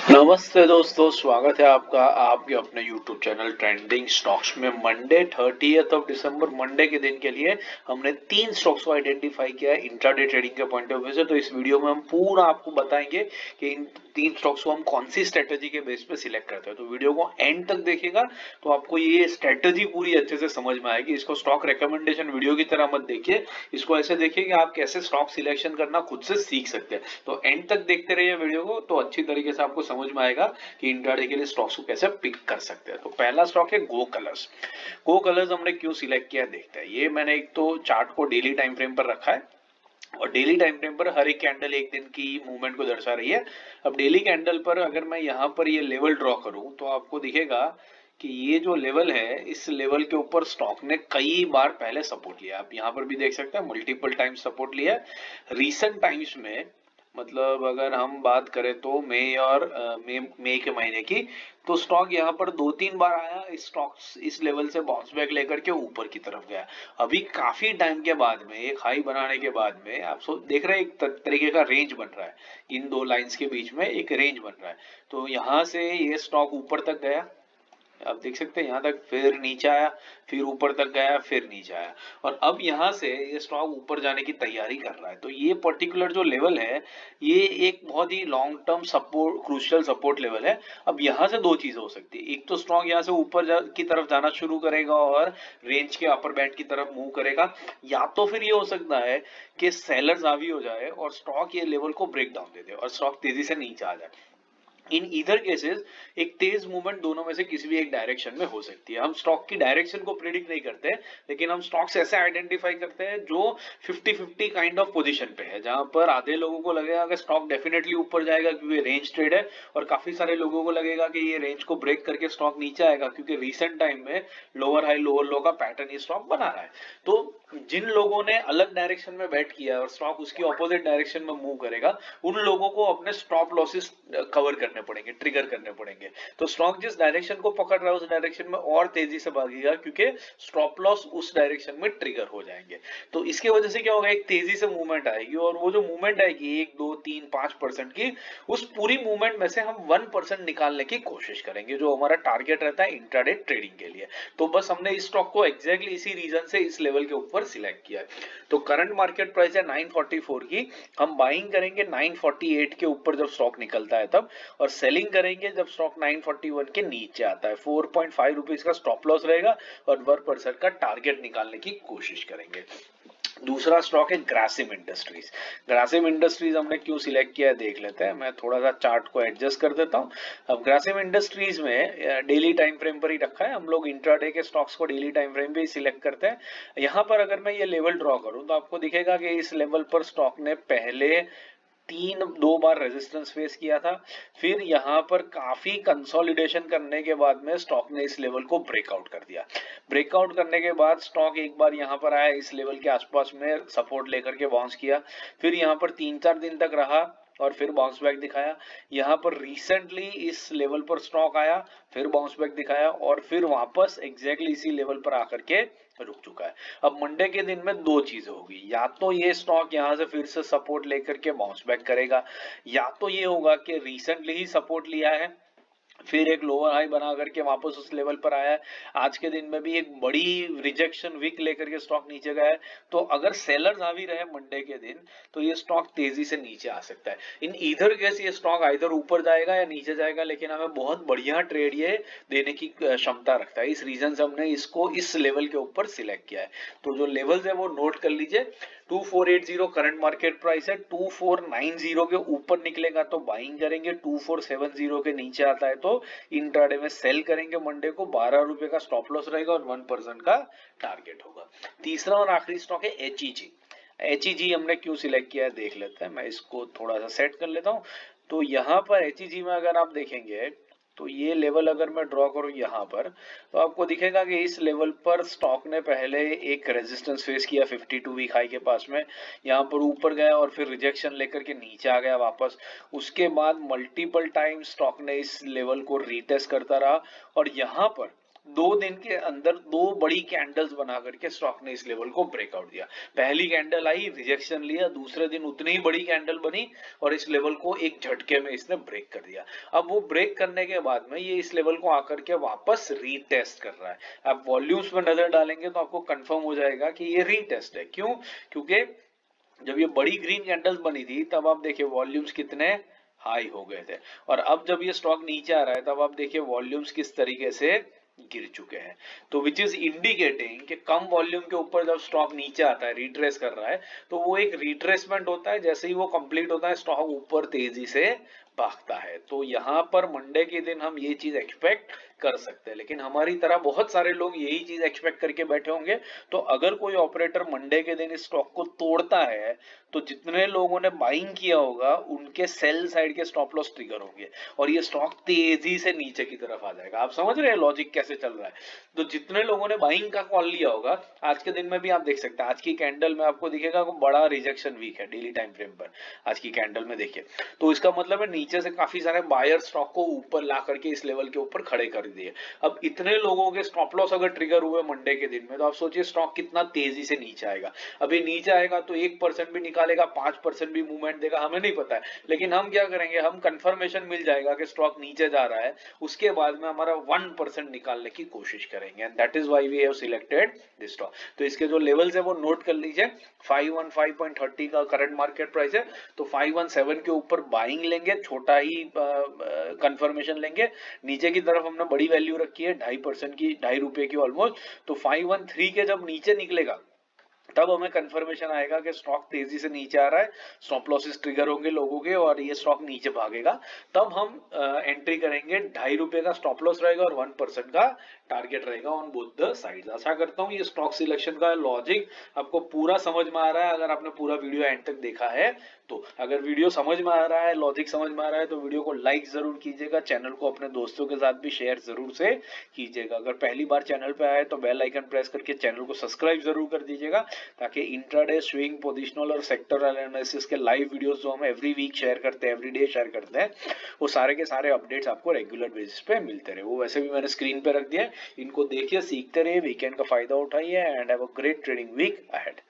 नमस्ते दोस्तों, स्वागत है आपका आपके अपने YouTube चैनल ट्रेंडिंग स्टॉक्स में। मंडे 30 मंडे के दिन के लिए हमने 3 स्टॉक्स को आइडेंटिफाई किया है इंट्राडे ट्रेडिंग के पॉइंट ऑफ व्यू से। तो इस वीडियो में हम पूरा आपको बताएंगे कि इन 3 स्टॉक्स को हम कौन सी स्ट्रेटेजी के बेस पे सिलेक्ट करते हैं। तो वीडियो को एंड तक देखिएगा तो आपको ये स्ट्रेटेजी पूरी अच्छे से समझ में आएगी। इसको स्टॉक रिकमेंडेशन वीडियो की तरह मत देखिए, इसको ऐसे देखिए कि आप कैसे स्टॉक सिलेक्शन करना खुद से सीख सकते हैं। तो एंड तक देखते रहिए वीडियो को, तो अच्छी तरीके से आपको समझ में आएगा कि इंट्राडे के लिए स्टॉक्स को कैसे पिक कर सकते हैं। तो पहला स्टॉक है गो कलर्स। गो कलर्स हमने क्यों सिलेक्ट किया देखते हैं। ये मैंने एक तो चार्ट को डेली टाइम फ्रेम पर रखा है और डेली टाइम फ्रेम पर हर एक कैंडल एक दिन की मूवमेंट को दर्शा रही है। अब डेली कैंडल पर अगर मैं यहाँ पर ये लेवल ड्रॉ करूं तो आपको दिखेगा कि ये जो लेवल है, इस लेवल के ऊपर स्टॉक ने कई बार पहले सपोर्ट लिया। आप यहाँ पर भी देख सकते हैं, मल्टीपल टाइम सपोर्ट लिया है रीसेंट टाइम्स में। मतलब अगर हम बात करें तो मई और मई के महीने की, तो स्टॉक यहाँ पर 2-3 बार आया। इस स्टॉक इस लेवल से बाउंस बैक लेकर के ऊपर की तरफ गया। अभी काफी टाइम के बाद में एक हाई बनाने के बाद में आप देख रहे हैं एक तरीके का रेंज बन रहा है। इन दो लाइंस के बीच में एक रेंज बन रहा है। तो यहाँ से ये स्टॉक ऊपर तक गया, आप देख सकते हैं यहाँ तक, फिर नीचे आया, फिर ऊपर तक गया, फिर नीचे आया और अब यहाँ से ये स्टॉक ऊपर जाने की तैयारी कर रहा है। तो ये पर्टिकुलर जो लेवल है, ये एक बहुत ही long term support, crucial support level है। अब यहाँ से दो चीजें हो सकती है। एक तो स्टॉक यहाँ से की तरफ जाना शुरू करेगा और रेंज के अपर बैंड की तरफ मूव करेगा, या तो फिर ये हो सकता है कि सेलर्स हावी हो जाए और स्टॉक ये लेवल को ब्रेक डाउन दे दे और स्टॉक तेजी से नीचे आ जाए। इन ईदर केसेस एक तेज मूवमेंट दोनों में से किसी भी एक डायरेक्शन में हो सकती है। हम स्टॉक की डायरेक्शन को प्रिडिक्ट नहीं करते, लेकिन हम स्टॉक्स ऐसे आइडेंटिफाई करते हैं जो 50-50 काइंड ऑफ पोजीशन पे है, जहां पर आधे लोगों को लगेगा कि स्टॉक डेफिनेटली ऊपर जाएगा क्योंकि रेंज ट्रेड है, और काफी सारे लोगों को लगेगा कि ये रेंज को ब्रेक करके स्टॉक नीचे आएगा क्योंकि रिसेंट टाइम में लोअर हाई लोअर लो का पैटर्न ये स्टॉक बना रहा है। तो जिन लोगों ने अलग डायरेक्शन में बैट किया है और स्टॉक उसकी ऑपोजिट डायरेक्शन में मूव करेगा, उन लोगों को अपने स्टॉप लॉसेस कवर करने पड़ेंगे, ट्रिगर करने पड़ेंगे। तो स्टॉक जिस डायरेक्शन को पकड़ रहा है उस डायरेक्शन में और तेजी से भागेगा क्योंकि स्टॉप लॉस उस डायरेक्शन में ट्रिगर हो जाएंगे। तो इसके वजह से क्या होगा, एक तेजी से मूवमेंट आएगी और वो जो मूवमेंट आएगी 1, 2, 3, 5% की, उस पूरी मूवमेंट में से हम 1% निकालने की कोशिश करेंगे, जो हमारा टारगेट रहता है इंट्राडे ट्रेडिंग के लिए। तो बस हमने इस स्टॉक को एग्जैक्टली इसी रीजन से इस लेवल के ऊपर सिलेक्ट किया है। तो करंट मार्केट प्राइस है 944 की, हम बाइंग करेंगे 948 के ऊपर जब स्टॉक निकलता है तब, और सेलिंग करेंगे जब स्टॉक 941 के नीचे आता है। 4.5 रुपीज का स्टॉप लॉस रहेगा और 1% का टारगेट निकालने की कोशिश करेंगे। दूसरा स्टॉक है ग्रासिम इंडस्ट्रीज। ग्रासिम इंडस्ट्रीज हमने क्यों सिलेक्ट किया है देख लेते हैं। मैं थोड़ा सा चार्ट को एडजस्ट कर देता हूं। अब ग्रासिम इंडस्ट्रीज में डेली टाइम फ्रेम पर ही रखा है, हम लोग इंट्राडे के स्टॉक्स को डेली टाइम फ्रेम पे ही सिलेक्ट करते हैं। यहाँ पर अगर मैं ये लेवल ड्रॉ करूं तो आपको दिखेगा कि इस लेवल पर स्टॉक ने पहले 2 बार रेजिस्टेंस फेस किया था। फिर यहाँ पर काफी कंसोलिडेशन करने के बाद में स्टॉक ने इस लेवल को ब्रेकआउट कर दिया। ब्रेकआउट करने के बाद स्टॉक एक बार यहाँ पर आया, इस लेवल के आसपास में सपोर्ट लेकर के बाउंस किया, फिर यहाँ पर 3-4 दिन तक रहा और फिर बाउंस बैक दिखाया। यहाँ पर रिसेंटली इस लेवल पर स्टॉक आया, फिर बाउंस बैक दिखाया और फिर वापस एग्जैक्टली इसी लेवल पर आकर के रुक चुका है। अब मंडे के दिन में दो चीजें होगी, या तो ये स्टॉक यहाँ से फिर से सपोर्ट लेकर के बाउंस बैक करेगा, या तो ये होगा कि रिसेंटली ही सपोर्ट लिया है, फिर एक लोअर हाई बना करके वापस उस लेवल पर आया है। आज के दिन में भी एक बड़ी रिजेक्शन वीक लेकर के स्टॉक नीचे गया है। तो अगर सेलर्स हावी रहे मंडे के दिन तो ये स्टॉक तेजी से नीचे आ सकता है। इन ईदर केस ये स्टॉक आइदर ऊपर जाएगा या नीचे जाएगा, लेकिन हमें बहुत बढ़िया ट्रेड ये देने की क्षमता रखता है। इस रीजन से हमने इसको इस लेवल के ऊपर सिलेक्ट किया है। तो जो लेवल्स है वो नोट कर लीजिए। 2480 करंट मार्केट प्राइस है, 2490 के ऊपर निकलेगा तो बाइंग करेंगे, 2470 के नीचे आता है तो इंट्राडे में सेल करेंगे। मंडे को 12 रुपए का स्टॉप लॉस रहेगा और 1% का टारगेट होगा। तीसरा और आखिरी स्टॉक है एचईजी। एचईजी हमने क्यों सिलेक्ट किया है देख लेते हैं। मैं इसको थोड़ा सा सेट कर लेता हूं। तो यहाँ पर एचईजी में अगर आप देखेंगे तो ये लेवल अगर मैं ड्रॉ करूं यहाँ पर, तो आपको दिखेगा कि इस लेवल पर स्टॉक ने पहले एक रेजिस्टेंस फेस किया 52 वीक हाई के पास में, यहाँ पर ऊपर गया और फिर रिजेक्शन लेकर के नीचे आ गया वापस। उसके बाद मल्टीपल टाइम स्टॉक ने इस लेवल को रीटेस्ट करता रहा और यहाँ पर 2 दिन के अंदर 2 बड़ी कैंडल्स बना करके स्टॉक ने इस लेवल को ब्रेकआउट दिया। पहली कैंडल आई, रिजेक्शन लिया, दूसरे दिन उतनी ही बड़ी कैंडल बनी और इस लेवल को एक झटके में इसने ब्रेक कर दिया। अब वो ब्रेक करने के बाद में ये इस लेवल को आकर के वापस रीटेस्ट कर रहा है। आप वॉल्यूम्स में नजर डालेंगे तो आपको कंफर्म हो जाएगा कि ये रीटेस्ट है। क्यों? क्योंकि जब ये बड़ी ग्रीन कैंडल्स बनी थी तब आप देखिए वॉल्यूम्स कितने हाई हो गए थे, और अब जब ये स्टॉक नीचे आ रहा है तब आप देखिए वॉल्यूम्स किस तरीके से गिर चुके हैं। तो विच इज इंडिकेटिंग कि कम वॉल्यूम के ऊपर जब स्टॉक नीचे आता है, रिट्रेस कर रहा है, तो वो एक रिट्रेसमेंट होता है। जैसे ही वो कंप्लीट होता है स्टॉक ऊपर तेजी से भागता है। तो यहाँ पर मंडे के दिन हम ये चीज एक्सपेक्ट कर सकते हैं, लेकिन हमारी तरह बहुत सारे लोग यही चीज एक्सपेक्ट करके बैठे होंगे। तो अगर कोई ऑपरेटर मंडे के दिन इस स्टॉक को तोड़ता है तो जितने लोगों ने बाइंग किया होगा उनके सेल साइड के स्टॉप लॉस ट्रिगर होंगे और ये स्टॉक तेजी से नीचे की तरफ आ जाएगा। आप समझ रहे हैं लॉजिक कैसे चल रहा है? तो जितने लोगों ने बाइंग का कॉल लिया होगा, आज के दिन में भी आप देख सकते हैं, आज की कैंडल में आपको दिखेगा बड़ा रिजेक्शन वीक है डेली टाइम फ्रेम पर। आज की कैंडल में देखिए, तो इसका मतलब है नीचे से काफी सारे बायर स्टॉक को ऊपर ला करके इस लेवल के ऊपर खड़े कर दिए। अब इतने लोगों के स्टॉप लॉस अगर ट्रिगर हुए मंडे के दिन में, तो आप सोचिए स्टॉक कितना तेजी से नीचे आएगा। अभी नीचे आएगा तो 1% भी निकालेगा, 5% भी मूवमेंट देगा, हमें नहीं पता है। लेकिन हम क्या करेंगे, हम कंफर्मेशन मिल जाएगा कि स्टॉक नीचे जा रहा है, उसके बाद में हमारा 1% निकालने की कोशिश करेंगे। And that is why we have selected this stock. तो इसके जो लेवल्स है वो नोट कर लीजिए। 515.30 का करंट मार्केट प्राइस है, तो 517 के ऊपर बाइंग लेंगे, छोटा ही कंफर्मेशन लेंगे। नीचे की तरफ हमने बड़ी वैल्यू रखी है 2.5% की, ₹2.5 की ऑलमोस्ट। तो 513 के जब नीचे निकलेगा तब हमें कंफर्मेशन आएगा कि स्टॉक तेजी से नीचे आ रहा है, स्टॉप लॉसेस ट्रिगर होंगे लोगों के और ये स्टॉक नीचे भागेगा। तब हम एंट्री करेंगे। ₹2.5 का स्टॉप लॉस रहेगा और 1% का टारगेट रहेगा ऑन बोथ द साइड्स। आशा करता हूँ ये स्टॉक सिलेक्शन का लॉजिक आपको पूरा समझ में आ रहा है, अगर आपने पूरा वीडियो एंड तक देखा है तो। अगर वीडियो समझ में आ रहा है, लॉजिक समझ में आ रहा है, तो वीडियो को लाइक जरूर कीजिएगा, चैनल को अपने दोस्तों के साथ भी शेयर जरूर से कीजिएगा। अगर पहली बार चैनल पे आए तो बेल आइकन प्रेस करके चैनल को सब्सक्राइब जरूर कर दीजिएगा, ताकि इंट्राडे, स्विंग, पोजिशनल और सेक्टरल एनालिसिस के लाइव वीडियोस जो हम एवरी वीक शेयर करते हैं, एवरी डे शेयर करते हैं, वो सारे के सारे अपडेट्स आपको रेगुलर बेसिस पे मिलते रहे। वो वैसे भी मैंने स्क्रीन पे रख दिया है, इनको देखिए, सीखते रहिए, वीकेंड का फायदा उठाइए and have a great trading week ahead.